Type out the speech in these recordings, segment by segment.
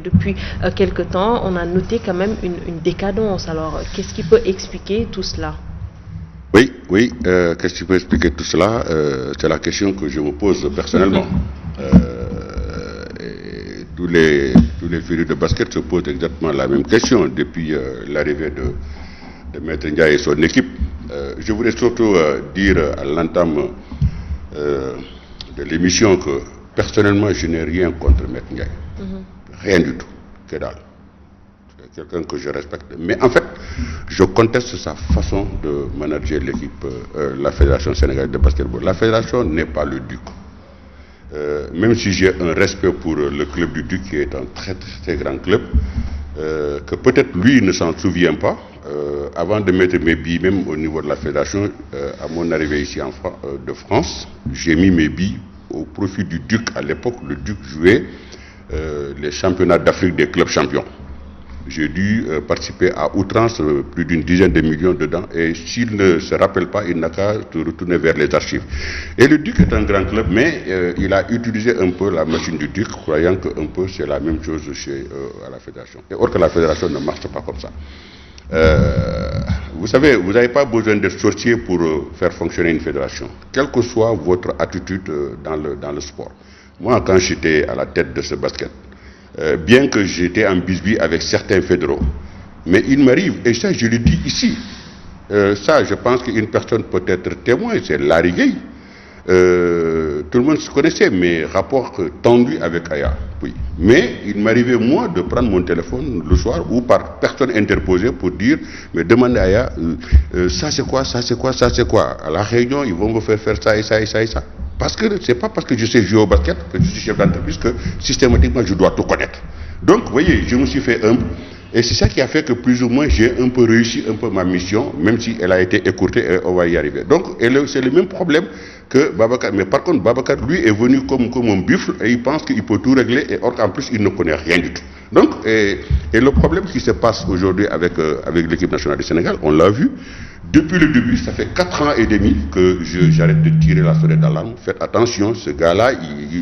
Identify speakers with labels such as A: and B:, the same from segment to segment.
A: Depuis quelque temps, on a noté quand même une décadence. Alors, qu'est-ce qui peut expliquer tout cela?
B: Oui, qu'est-ce qui peut expliquer tout cela? C'est la question que je me pose personnellement. Et tous les férus de basket se posent exactement la même question depuis l'arrivée de Maître Ndiaye et son équipe. Je voudrais surtout dire à l'entame de l'émission que personnellement, je n'ai rien contre Maître Ndiaye. Rien du tout, que dalle. C'est quelqu'un que je respecte. Mais en fait, je conteste sa façon de manager l'équipe, la Fédération sénégalaise de basketball. La Fédération n'est pas le Duc. Même si j'ai un respect pour le club du Duc, qui est un très très grand club, que peut-être lui ne s'en souvient pas. Avant de mettre mes billes, même au niveau de la Fédération, à mon arrivée ici de France, j'ai mis mes billes au profit du Duc. À l'époque, le Duc jouait les championnats d'Afrique des clubs champions. J'ai dû participer à outrance, plus d'une dizaine de millions dedans, et s'il ne se rappelle pas, il n'a qu'à se retourner vers les archives. Et le Duc est un grand club, mais il a utilisé un peu la machine du Duc, croyant que un peu c'est la même chose à la Fédération. Et or que la Fédération ne marche pas comme ça. Vous savez, vous n'avez pas besoin d'être sorcier pour faire fonctionner une fédération, quelle que soit votre attitude dans le sport. Moi, quand j'étais à la tête de ce basket, bien que j'étais en bisbille avec certains fédéraux, mais il m'arrive, et ça je le dis ici, ça je pense qu'une personne peut être témoin, c'est Larry Gueye. Tout le monde se connaissait, mes rapports tendus avec Aya, oui. Mais il m'arrivait moi de prendre mon téléphone le soir ou par personne interposée pour dire, mais demandez à Aya, ça c'est quoi, ça c'est quoi, ça c'est quoi. À la réunion, ils vont me faire ça et ça et ça et ça. Parce que c'est pas parce que je sais jouer au basket que je suis chef d'entreprise que systématiquement je dois tout connaître. Donc, vous voyez, je me suis fait humble. Et c'est ça qui a fait que plus ou moins j'ai un peu réussi un peu ma mission, même si elle a été écourtée et on va y arriver. Donc, c'est le même problème que Babacar. Mais par contre, Babacar, lui, est venu comme un buffle et il pense qu'il peut tout régler et or qu'en plus, il ne connaît rien du tout. Donc, et le problème qui se passe aujourd'hui avec l'équipe nationale du Sénégal, on l'a vu, depuis le début, ça fait 4 ans et demi que j'arrête de tirer la sonnette d'alarme. Faites attention, ce gars-là,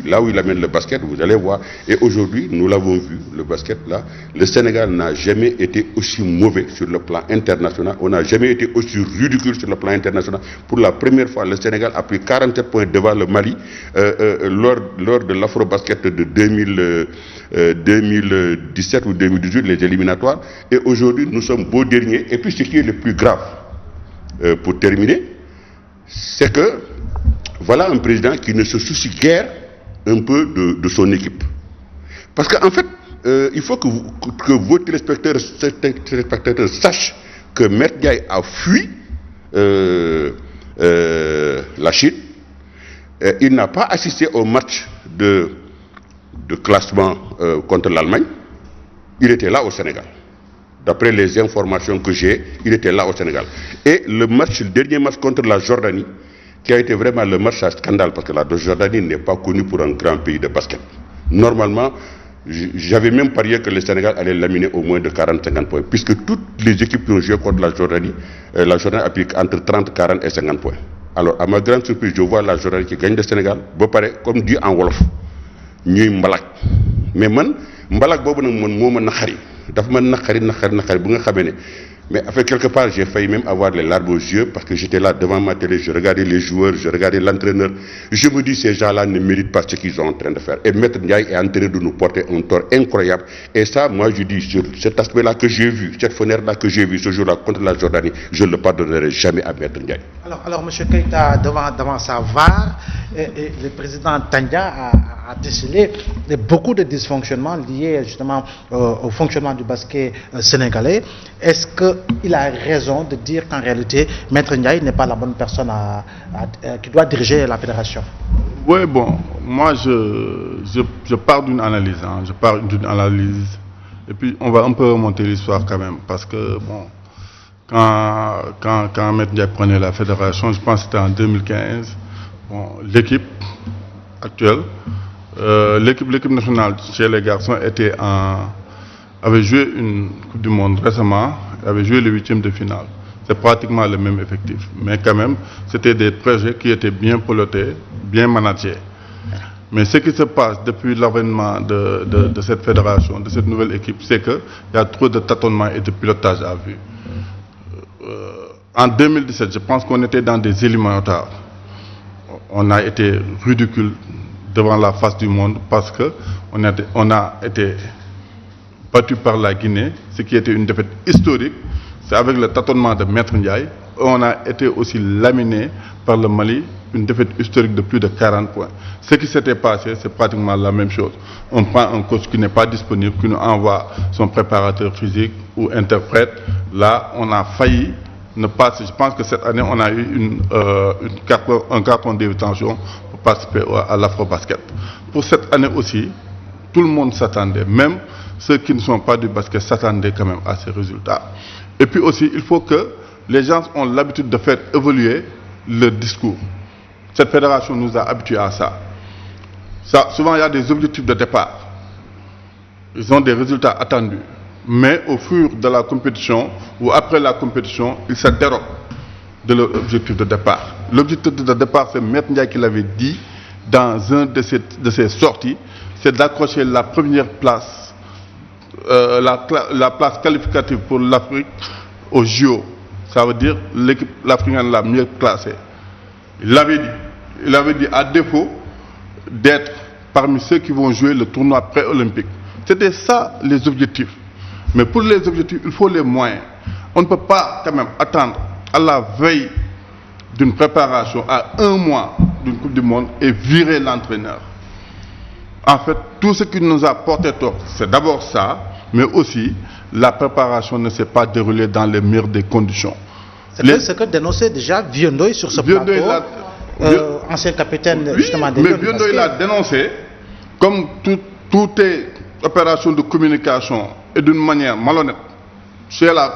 B: là où il amène le basket, vous allez voir. Et aujourd'hui, nous l'avons vu, le basket là, le Sénégal n'a jamais été aussi mauvais sur le plan international. On n'a jamais été aussi ridicule sur le plan international. Pour la première fois, le Sénégal a pris 47 points devant le Mali lors de l'Afro-Basket de 2017 ou 2018, les éliminatoires. Et aujourd'hui, nous sommes beaux derniers. Et puis, ce qui est le plus grave, pour terminer, c'est que voilà un président qui ne se soucie guère un peu de son équipe. Parce qu'en fait, il faut que vos téléspectateurs sachent que Maître Ndiaye a fui la Chine. Il n'a pas assisté au match de classement contre l'Allemagne. Il était là au Sénégal. D'après les informations que j'ai, il était là au Sénégal. Et le dernier match contre la Jordanie, qui a été vraiment le match à scandale, parce que la Jordanie n'est pas connue pour un grand pays de basket. Normalement, j'avais même parié que le Sénégal allait laminer au moins de 40-50 points, puisque toutes les équipes qui ont joué contre la Jordanie a pris entre 30, 40 et 50 points. Alors, à ma grande surprise, je vois la Jordanie qui gagne le Sénégal, comme dit en Wolof, ñuy mbalak. Mais man, mbalak bobu nak mon moma naxari. Daf ma naxari bu nga xamé né. Mais après, quelque part, j'ai failli même avoir les larmes aux yeux parce que j'étais là devant ma télé, je regardais les joueurs, je regardais l'entraîneur. Je me dis, ces gens-là ne méritent pas ce qu'ils sont en train de faire. Et Maître Ndiaye est en train de nous porter un tort incroyable. Et ça, moi, je dis, sur cet aspect-là que j'ai vu, cette fenêtre-là que j'ai vue ce jour-là contre la Jordanie, je ne le pardonnerai jamais à Maître Ndiaye.
C: Alors M. Keïta, devant sa VAR, le président Tanja a décelé beaucoup de dysfonctionnements liés justement au fonctionnement du basket sénégalais. Est-ce qu'il a raison de dire qu'en réalité, Maître Ndiaye n'est pas la bonne personne qui doit diriger la fédération?
D: Oui, bon, moi je pars d'une analyse. Je pars d'une analyse. Et puis on va un peu remonter l'histoire quand même. Parce que, bon, quand Maître Ndiaye prenait la fédération, je pense que c'était en 2015, bon, l'équipe actuelle, l'équipe nationale chez les garçons avait joué une Coupe du Monde récemment, avait joué le 8e de finale. C'est pratiquement le même effectif. Mais quand même, c'était des projets qui étaient bien pilotés, bien managés. Mais ce qui se passe depuis l'avènement de cette fédération, de cette nouvelle équipe, c'est qu'il y a trop de tâtonnements et de pilotage à vue. En 2017, je pense qu'on était dans des éliminatoires. On a été ridicule devant la face du monde parce qu'on a été battu par la Guinée, ce qui était une défaite historique. C'est avec le tâtonnement de Maître Ndiaye. On a été aussi laminé par le Mali, une défaite historique de plus de 40 points. Ce qui s'était passé, c'est pratiquement la même chose. On prend un coach qui n'est pas disponible, qui nous envoie son préparateur physique ou interprète. Là, on a failli ne pas. Je pense que cette année, on a eu un carton d'invitation pour participer à l'Afro-Basket. Pour cette année aussi, tout le monde s'attendait, même ceux qui ne sont pas du basket s'attendaient quand même à ces résultats. Et puis aussi, il faut que les gens ont l'habitude de faire évoluer le discours. Cette fédération nous a habitués à ça. Souvent, il y a des objectifs de départ. Ils ont des résultats attendus. Mais au fur de la compétition ou après la compétition, ils se dérobent de leur objectif de départ. L'objectif de départ, c'est Maître Ndiaye qui l'avait dit dans un de ses sorties, c'est d'accrocher la première place, la place qualificative pour l'Afrique au JO. Ça veut dire l'équipe africaine la mieux classée. Il avait dit à défaut d'être parmi ceux qui vont jouer le tournoi pré-olympique. C'était ça les objectifs. Mais pour les objectifs, il faut les moyens. On ne peut pas quand même attendre à la veille d'une préparation, à un mois d'une Coupe du Monde et virer l'entraîneur. En fait, tout ce qui nous a porté tort, c'est d'abord ça, mais aussi la préparation ne s'est pas déroulée dans les meilleures des conditions.
C: C'est ce que dénonçait déjà Vieux Ndoye sur ce plateau, ancien capitaine justement des
D: mais Vieux Ndoye l'a dénoncé comme toute opération de communication et d'une manière malhonnête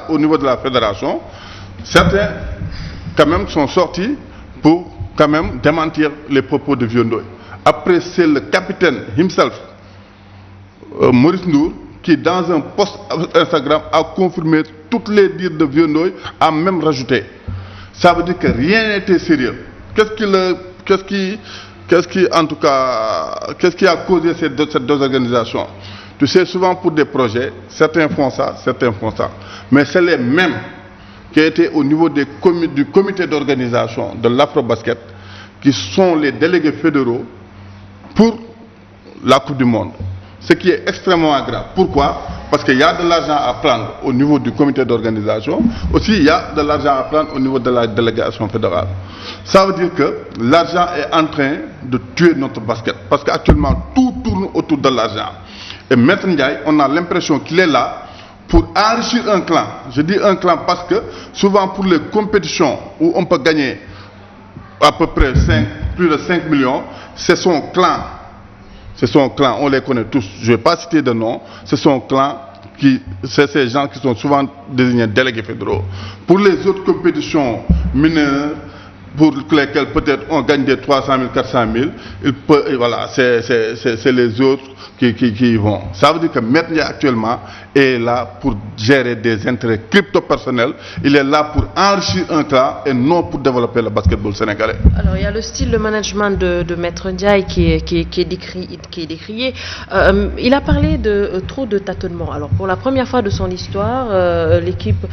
D: au niveau de la fédération. Certains quand même sont sortis pour quand même démentir les propos de Vieux Ndoye. Après, c'est le capitaine himself, Maurice Ndour, qui dans un post Instagram a confirmé toutes les dires de Vieux Ndoye, a même rajouté. Ça veut dire que rien n'était sérieux. Qu'est-ce qui a causé cette désorganisation? Tu sais, souvent pour des projets, certains font ça, certains font ça. Mais c'est les mêmes qui étaient au niveau du comité d'organisation de l'Afro-Basket, qui sont les délégués fédéraux pour la Coupe du Monde. Ce qui est extrêmement grave. Pourquoi? Parce qu'il y a de l'argent à prendre au niveau du comité d'organisation. Aussi, il y a de l'argent à prendre au niveau de la délégation fédérale. Ça veut dire que l'argent est en train de tuer notre basket. Parce qu'actuellement, tout tourne autour de l'argent. Et Maître Ndiaye, on a l'impression qu'il est là pour enrichir un clan. Je dis un clan parce que souvent pour les compétitions où on peut gagner à peu près plus de 5 millions, c'est son clan. C'est son clan, on les connaît tous. Je ne vais pas citer de nom. C'est son clan, c'est ces gens qui sont souvent désignés délégués fédéraux. Pour les autres compétitions mineures, pour lesquelles peut-être on gagne des 300 000, 400 000, voilà, c'est les autres qui y vont. Ça veut dire que Maître Ndiaye actuellement est là pour gérer des intérêts crypto-personnels. Il est là pour enrichir un clan et non pour développer le basketball sénégalais.
A: Alors il y a le style de management de Maître Ndiaye qui est décrié. Il a parlé de trop de tâtonnements. Alors pour la première fois de son histoire, l'équipe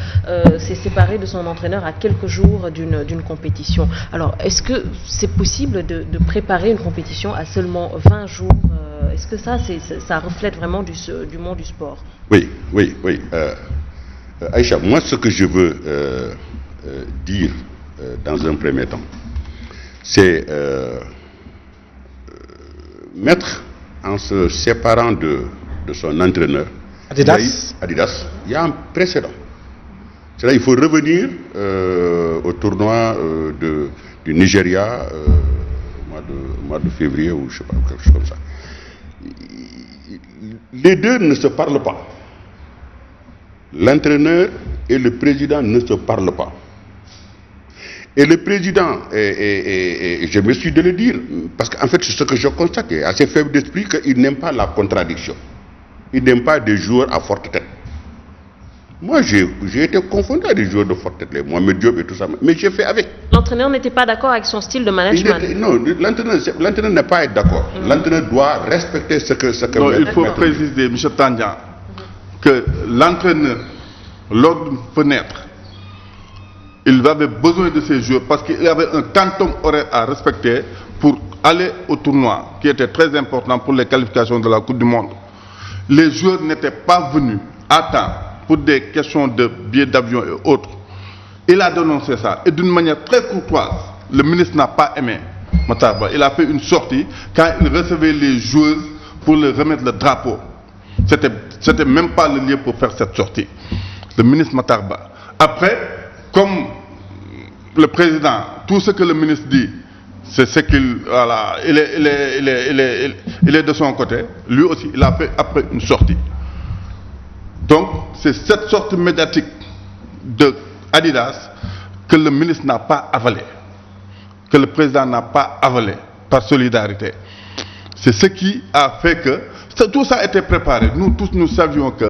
A: s'est séparée de son entraîneur à quelques jours d'une compétition. Alors est-ce que c'est possible de préparer une compétition à seulement 20 jours? Est-ce que ça reflète vraiment du monde du sport?
B: Oui. Aïcha, moi ce que je veux dire dans un premier temps, c'est mettre en se séparant de son entraîneur
C: Adidas,
B: il y a un précédent. C'est-à-dire il faut revenir au tournoi du Nigeria mois de février ou je sais pas, quelque chose comme ça. Les deux ne se parlent pas. L'entraîneur et le président ne se parlent pas. Et le président, et je me suis de le dire, parce qu'en fait c'est ce que je constate, il est assez faible d'esprit, qu'il n'aime pas la contradiction. Il n'aime pas des joueurs à forte tête. Moi, j'ai été confondu à des joueurs de forte tête, les Mohamed Diop et tout ça, mais j'ai fait avec.
A: L'entraîneur n'était pas d'accord avec son style de management.
B: Non, l'entraîneur n'est pas d'accord. L'entraîneur doit respecter ce que
D: non, il faut
B: maître
D: préciser, M. Tandian, que l'entraîneur, lors d'une fenêtre, il avait besoin de ces joueurs parce qu'il avait un quantum horaire à respecter pour aller au tournoi, qui était très important pour les qualifications de la Coupe du Monde. Les joueurs n'étaient pas venus à temps pour des questions de billets d'avion et autres. Il a dénoncé ça. Et d'une manière très courtoise, le ministre n'a pas aimé Matarba. Il a fait une sortie quand il recevait les joueuses pour leur remettre le drapeau. C'était même pas le lieu pour faire cette sortie. Le ministre Matarba. Après, comme le président, tout ce que le ministre dit, c'est ce qu'il, voilà, il est de son côté. Lui aussi, il a fait après une sortie. Donc, c'est cette sortie médiatique de Adidas que le ministre n'a pas avalé, que le président n'a pas avalé par solidarité. C'est ce qui a fait que tout ça a été préparé. Nous tous, nous savions que